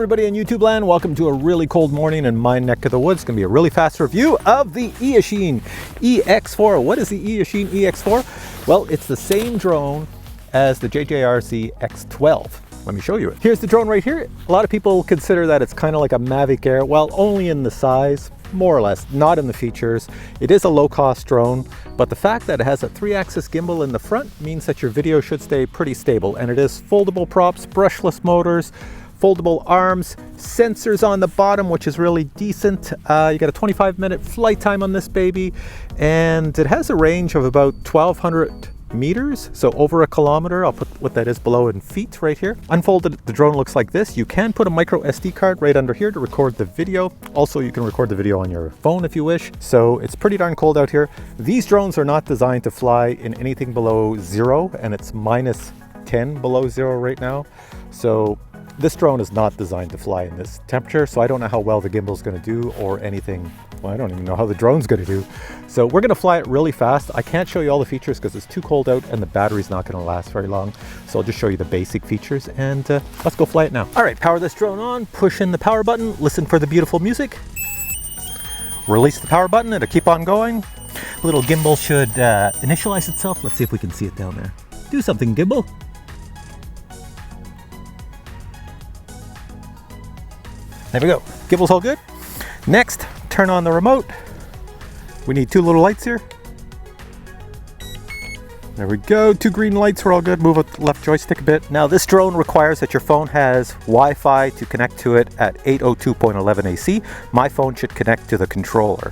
everybody in YouTube land, welcome to a really cold morning in my neck of the woods. It's going to be a really fast review of the Eachine EX4. What is the Eachine EX4? Well, it's the same drone as the JJRC X12. Let me show you it. Here's the drone right here. A lot of people consider that it's kind of like a Mavic Air. Well, only in the size, more or less, not in the features. It is a low-cost drone, but the fact that it has a 3-axis gimbal in the front means that your video should stay pretty stable. And it is foldable props, brushless motors, foldable arms, sensors on the bottom, which is really decent. You got a 25-minute flight time on this baby, and it has a range of about 1,200 meters, so over a kilometer. I'll put what that is below in feet right here. Unfolded, the drone looks like this. You can put a micro SD card right under here to record the video. Also, you can record the video on your phone if you wish. So it's pretty darn cold out here. These drones are not designed to fly in anything below 0, and it's -10 below 0 right now. So this drone is not designed to fly in this temperature, so I don't know how well the gimbal is going to do or anything. Well, I don't even know how the drone's going to do. So we're going to fly it really fast. I can't show you all the features because it's too cold out and the battery's not going to last very long. So I'll just show you the basic features and let's go fly it now. All right, power this drone on, push in the power button, listen for the beautiful music. Release the power button, it'll keep on going. Little gimbal should initialize itself. Let's see if we can see it down there. Do something, gimbal. There we go. Gimbal's all good. Next, turn on the remote. We need 2 little lights here. There we go. 2 green lights. We're all good. Move the left joystick a bit. Now, this drone requires that your phone has Wi-Fi to connect to it at 802.11 AC. My phone should connect to the controller.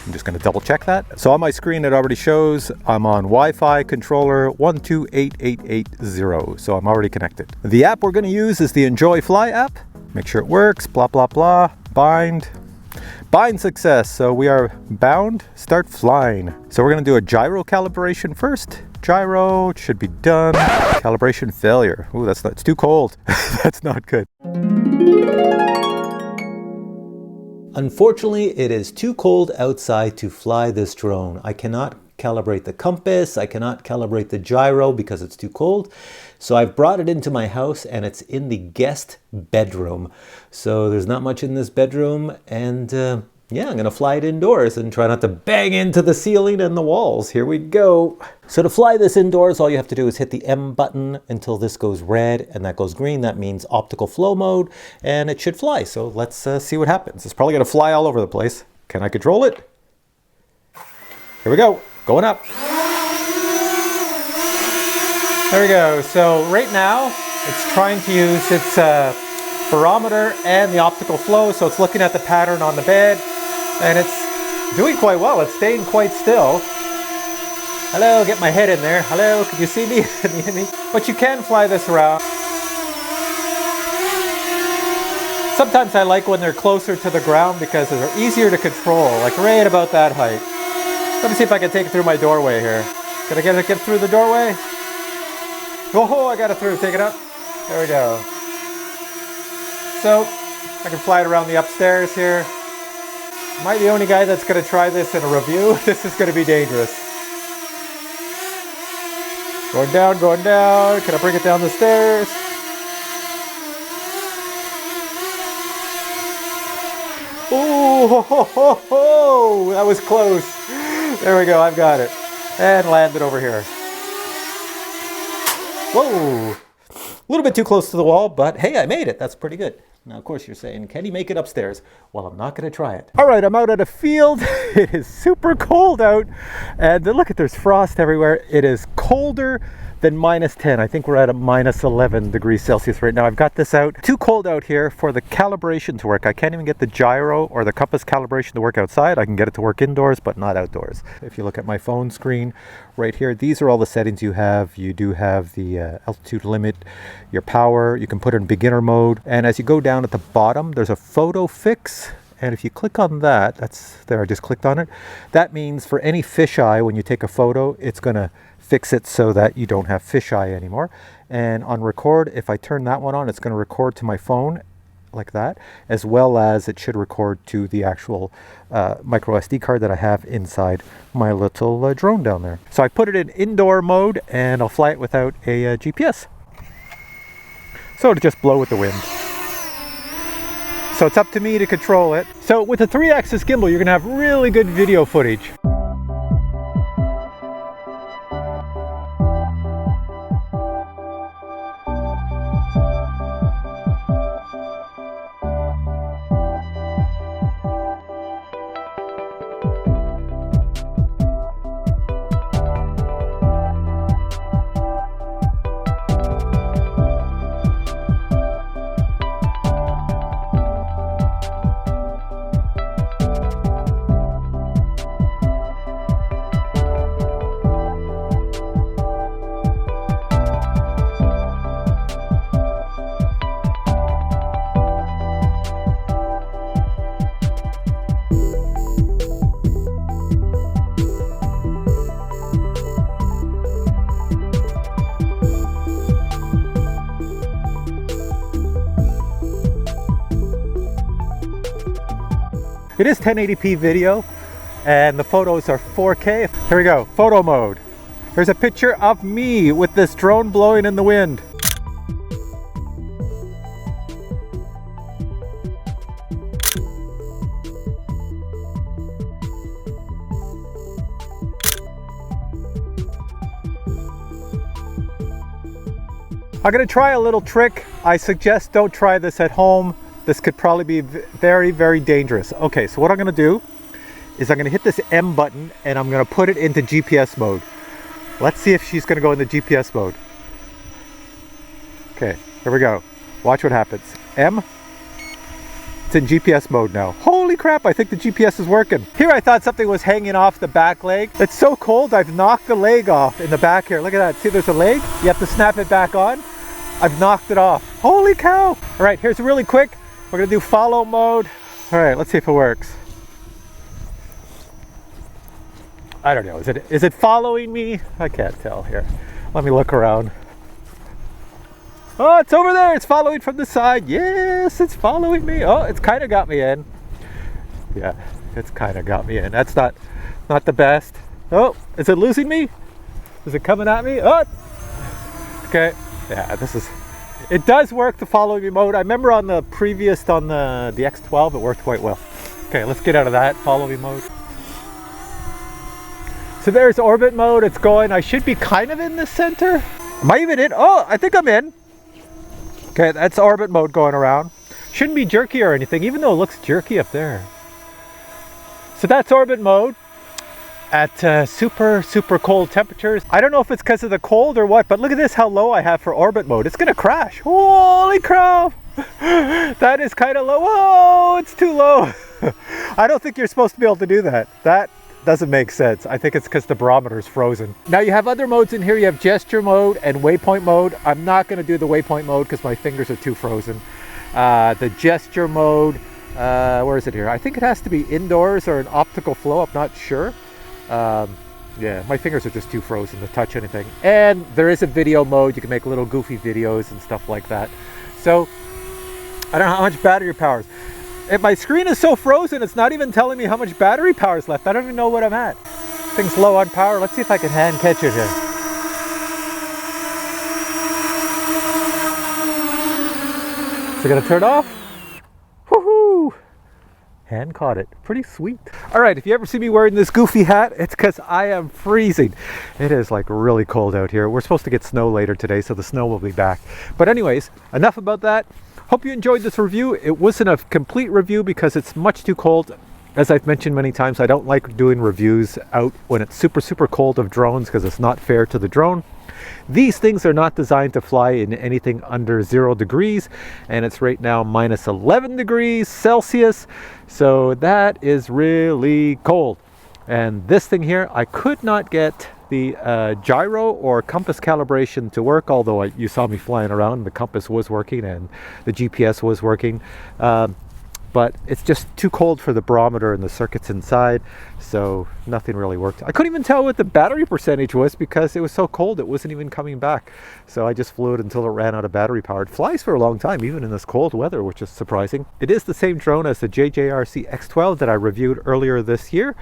I'm just going to double check that. So on my screen, it already shows I'm on Wi-Fi controller 128880. So I'm already connected. The app we're going to use is the Enjoy Fly app. Make sure it works, blah, blah, blah. Bind success. So we are bound, start flying. So we're gonna do a gyro calibration first. Gyro, it should be done. Calibration failure. Ooh, it's too cold. That's not good. Unfortunately, it is too cold outside to fly this drone. I cannot calibrate the compass, I cannot calibrate the gyro because it's too cold. So I've brought it into my house and it's in the guest bedroom. So there's not much in this bedroom, and yeah, I'm gonna fly it indoors and try not to bang into the ceiling and the walls. Here we go. So to fly this indoors, all you have to do is hit the M button until this goes red and that goes green. That means optical flow mode, and it should fly. So let's see what happens. It's probably gonna fly all over the place. Can I control it? Here we go, going up. There we go. So right now it's trying to use its barometer and the optical flow. So it's looking at the pattern on the bed and it's doing quite well. It's staying quite still. Hello, get my head in there. Hello, can you see me? Can you hear me? But you can fly this around. Sometimes I like when they're closer to the ground because they're easier to control, like right about that height. Let me see if I can take it through my doorway here. Can I get through the doorway? Oh, I got it through. Take it up. There we go. So I can fly it around the upstairs here. Am I the only guy that's going to try this in a review? This is going to be dangerous. Going down, going down. Can I bring it down the stairs? Oh, ho, ho, ho, ho. That was close. There we go. I've got it. And landed over here. Whoa, a little bit too close to the wall, but hey, I made it. That's pretty good. Now, of course, you're saying, can he make it upstairs? Well, I'm not going to try it. All right, I'm out at a field. It is super cold out. And look at, there's frost everywhere. It is colder than -10. I think we're at a -11 degrees Celsius right now. I've got this out. Too cold out here for the calibration to work. I can't even get the gyro or the compass calibration to work outside. I can get it to work indoors, but not outdoors. If you look at my phone screen right here, these are all the settings you have. You do have the altitude limit, your power. You can put it in beginner mode. And as you go down at the bottom, there's a photo fix. And if you click on that, that's there, I just clicked on it. That means for any fisheye, when you take a photo, it's going to fix it so that you don't have fisheye anymore. And on record, if I turn that one on, it's going to record to my phone like that, as well as it should record to the actual micro SD card that I have inside my little drone down there. So I put it in indoor mode and I'll fly it without a GPS. So to just blow with the wind. So it's up to me to control it. So with the 3-axis gimbal, you're gonna have really good video footage. It is 1080p video and the photos are 4K. Here we go, photo mode. Here's a picture of me with this drone blowing in the wind. I'm gonna try a little trick. I suggest don't try this at home. This could probably be very, very dangerous. Okay, so what I'm gonna do is I'm gonna hit this M button and I'm gonna put it into GPS mode. Let's see if she's gonna go into GPS mode. Okay, here we go. Watch what happens. M, it's in GPS mode now. Holy crap, I think the GPS is working. Here I thought something was hanging off the back leg. It's so cold, I've knocked the leg off in the back here. Look at that, see there's a leg? You have to snap it back on. I've knocked it off. Holy cow. All right, here's really quick. We're gonna do follow mode. All right, let's see if it works. I don't know, is it following me? I can't tell here. Let me look around. Oh, it's over there, it's following from the side. Yes, it's following me. Oh, it's kind of got me in. Yeah, it's kind of got me in. That's not the best. Oh, is it losing me? Is it coming at me? Oh, okay. Yeah, it does work, the follow me mode. I remember on the previous, on the X12, it worked quite well. Okay, let's get out of that follow me mode. So there's orbit mode, it's going. I should be kind of in the center. Am I even in? Oh, I think I'm in. Okay, that's orbit mode going around. Shouldn't be jerky or anything, even though it looks jerky up there. So that's orbit mode at super cold temperatures. I don't know if it's because of the cold or what, but look at this, how low I have for orbit mode. It's gonna crash. Holy crap. That is kind of low. Whoa, it's too low. I don't think you're supposed to be able to do that. That doesn't make sense. I think it's because the barometer is frozen. Now you have other modes in here. You have gesture mode and waypoint mode. I'm not going to do the waypoint mode because my fingers are too frozen. The gesture mode, where is it here? I think it has to be indoors or an optical flow. I'm not sure. Yeah, my fingers are just too frozen to touch anything. And there is a video mode. You can make little goofy videos and stuff like that. So I don't know how much battery power is. If my screen is so frozen, it's not even telling me how much battery power is left. I don't even know what I'm at. Thing's low on power. Let's see if I can hand catch it here. So gonna turn it off. Woohoo! Hand caught it. Pretty sweet. All right, if you ever see me wearing this goofy hat, it's because I am freezing. It is like really cold out here. We're supposed to get snow later today, so the snow will be back. But anyways, enough about that. Hope you enjoyed this review. It wasn't a complete review because it's much too cold. As I've mentioned many times, I don't like doing reviews out when it's super cold of drones because it's not fair to the drone. These things are not designed to fly in anything under 0 degrees, and it's right now minus 11 degrees Celsius, so that is really cold. And this thing here, I could not get the gyro or compass calibration to work, although you saw me flying around, the compass was working and the GPS was working. But it's just too cold for the barometer and the circuits inside, so nothing really worked. I couldn't even tell what the battery percentage was because it was so cold it wasn't even coming back. So I just flew it until it ran out of battery power. It flies for a long time, even in this cold weather, which is surprising. It is the same drone as the JJRC X12 that I reviewed earlier this year,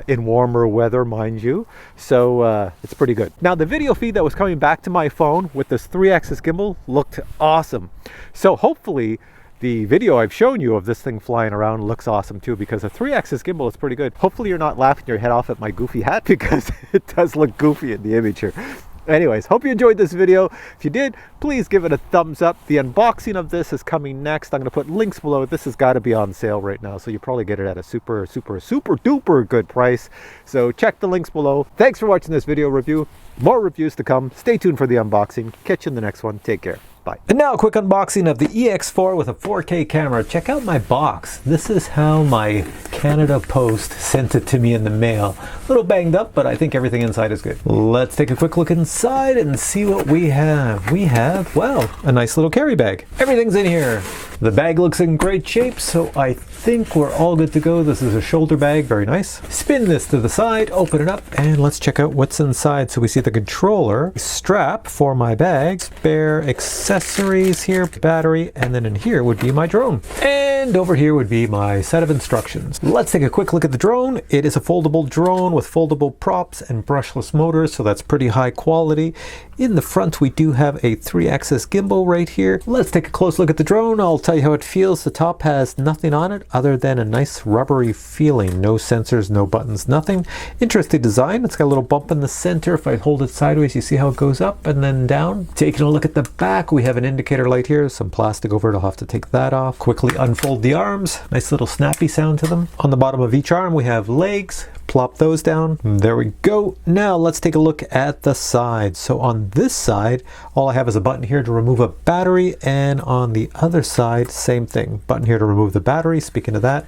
in warmer weather, mind you. So it's pretty good. Now the video feed that was coming back to my phone with this 3-axis gimbal looked awesome. So hopefully the video I've shown you of this thing flying around looks awesome too, because a 3-axis gimbal is pretty good. Hopefully you're not laughing your head off at my goofy hat, because it does look goofy in the image here. Anyways, hope you enjoyed this video. If you did, please give it a thumbs up. The unboxing of this is coming next. I'm going to put links below. This has got to be on sale right now, so you probably get it at a super duper good price. So check the links below. Thanks for watching this video review. More reviews to come. Stay tuned for the unboxing. Catch you in the next one. Take care. Bye. And now a quick unboxing of the EX4 with a 4K camera. Check out my box. This is how my Canada Post sent it to me in the mail. A little banged up, but I think everything inside is good. Let's take a quick look inside and see what we have. We have, well, a nice little carry bag. Everything's in here. The bag looks in great shape, so I think we're all good to go. This is a shoulder bag, very nice. Spin this to the side, open it up, and let's check out what's inside. So we see the controller, strap for my bag, spare accessories here, battery, and then in here would be my drone. And over here would be my set of instructions. Let's take a quick look at the drone. It is a foldable drone with foldable props and brushless motors, so that's pretty high quality. In the front, we do have a 3-axis gimbal right here. Let's take a close look at the drone. I'll tell you how it feels. The top has nothing on it other than a nice rubbery feeling. No sensors, no buttons, nothing. Interesting design. It's got a little bump in the center. If I hold it sideways, you see how it goes up and then down. Taking a look at the back, we have an indicator light here. Some plastic over it. I'll have to take that off. Quickly unfold the arms. Nice little snappy sound to them. On the bottom of each arm, we have legs. Plop those down. There we go. Now let's take a look at the side. So on this side, all I have is a button here to remove a battery, and on the other side, same thing. Button here to remove the battery. Speaking of that,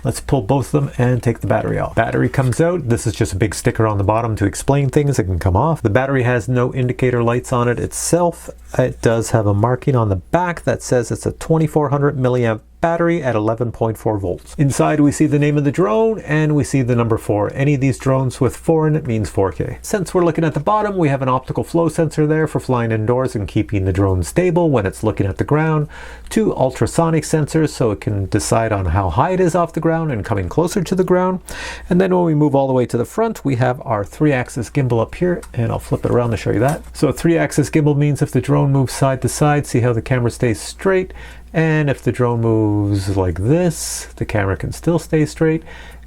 let's pull both of them and take the battery off. Battery comes out. This is just a big sticker on the bottom to explain things. It can come off. The battery has no indicator lights on it itself. It does have a marking on the back that says it's a 2400 milliamp battery at 11.4 volts. Inside we see the name of the drone and we see the number 4. Any of these drones with 4 in it means 4K. Since we're looking at the bottom, we have an optical flow sensor there for flying indoors and keeping the drone stable when it's looking at the ground. 2 ultrasonic sensors so it can decide on how high it is off the ground and coming closer to the ground. And then when we move all the way to the front, we have our 3-axis gimbal up here, and I'll flip it around to show you that. So a 3-axis gimbal means if the drone moves side to side, see how the camera stays straight. And if the drone moves like this, the camera can still stay straight.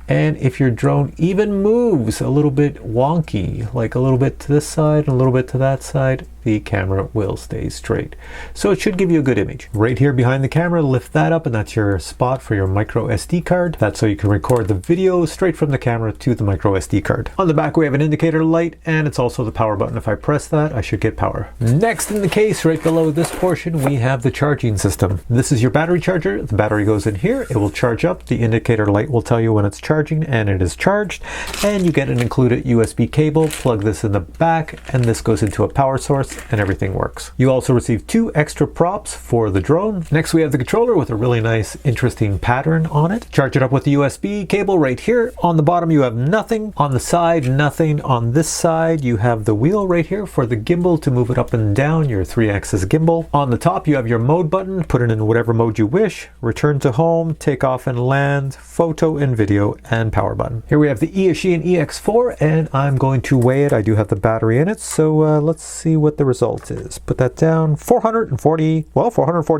And if your drone even moves a little bit wonky, like a little bit to this side and a little bit to that side, the camera will stay straight. So it should give you a good image. Right here behind the camera, lift that up and that's your spot for your micro SD card. That's so you can record the video straight from the camera to the micro SD card. On the back we have an indicator light, and it's also the power button. If I press that, I should get power. Next in the case, right below this portion, we have the charging system. This is your battery charger. The battery goes in here. It will charge up. The indicator light will tell you when it's charging, and it is charged. And you get an included USB cable. Plug this in the back, and this goes into a power source, and everything works. You also receive 2 extra props for the drone. Next we have the controller with a really nice interesting pattern on it. Charge it up with the USB cable right here. On the bottom you have nothing. On the side, nothing. On this side you have the wheel right here for the gimbal to move it up and down, your 3-axis gimbal. On the top you have your mode button. Put it in whatever mode you wish. Return to home, take off and land, photo and video, and power button. Here we have the Eachine EX4, and I'm going to weigh it. I do have the battery in it, so let's see what the result is. Put that down. 440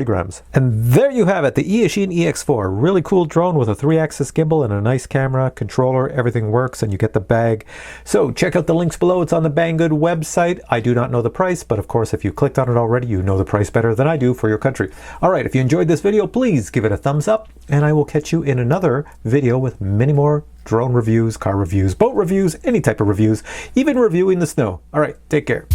grams. And there you have it, the Eachine EX4. Really cool drone with a 3-axis gimbal and a nice camera, controller, everything works, and you get the bag. So check out the links below. It's on the Banggood website. I do not know the price, but of course if you clicked on it already, you know the price better than I do for your country. Alright, if you enjoyed this video, please give it a thumbs up, and I will catch you in another video with many more drone reviews, car reviews, boat reviews, any type of reviews, even reviewing the snow. Alright, take care.